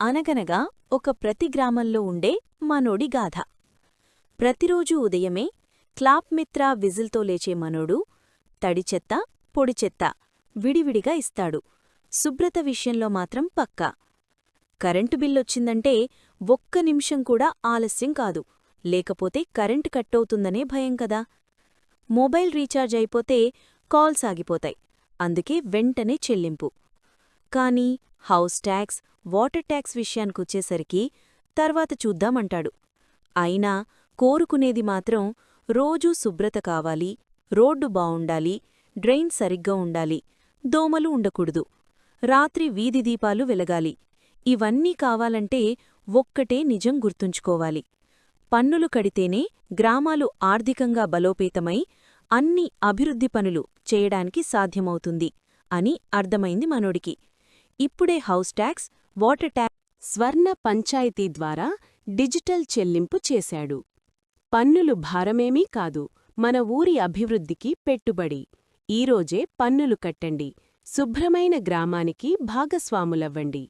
అనగనగా ఒక ప్రతి గ్రామంలో ఉండే మనోడి గాథ. ప్రతిరోజూ ఉదయమే క్లాప్మిత్ర విజిల్తో లేచే మనోడు తడిచెత్త, పొడిచెత్త విడివిడిగా ఇస్తాడు. శుభ్రత విషయంలో మాత్రం పక్కా. కరెంటు బిల్లొచ్చిందంటే ఒక్క నిమిషం కూడా ఆలస్యం కాదు, లేకపోతే కరెంటు కట్టవుతుందనే భయం కదా. మొబైల్ రీఛార్జ్ అయిపోతే కాల్స్ ఆగిపోతాయి, అందుకే వెంటనే చెల్లింపు. కానీ హౌస్ ట్యాక్స్, వాటర్ ట్యాక్స్ విషయానికొచ్చేసరికి తర్వాత చూద్దామంటాడు. అయినా కోరుకునేది మాత్రం రోజూ శుభ్రత కావాలి, రోడ్డు బావుండాలి, డ్రైన్ సరిగ్గా ఉండాలి, దోమలు ఉండకూడదు, రాత్రి వీధి దీపాలు వెలగాలి. ఇవన్నీ కావాలంటే ఒక్కటే నిజం గుర్తుంచుకోవాలి: పన్నులు కడితేనే గ్రామాలు ఆర్థికంగా బలోపేతమై అన్ని అభివృద్ధి పనులు చేయడానికి సాధ్యమవుతుంది అని అర్థమైంది మనోడికి. ఇప్పుడే హౌస్ ట్యాక్స్, వాటర్ ట్యాక్స్, స్వర్ణ పంచాయతీ ద్వారా డిజిటల్ చెల్లింపు చేశాడు. పన్నులు భారమేమీ కాదు, మన ఊరి అభివృద్ధికి పెట్టుబడి. ఈరోజే పన్నులు కట్టండి, శుభ్రమైన గ్రామానికి భాగస్వాములవ్వండి.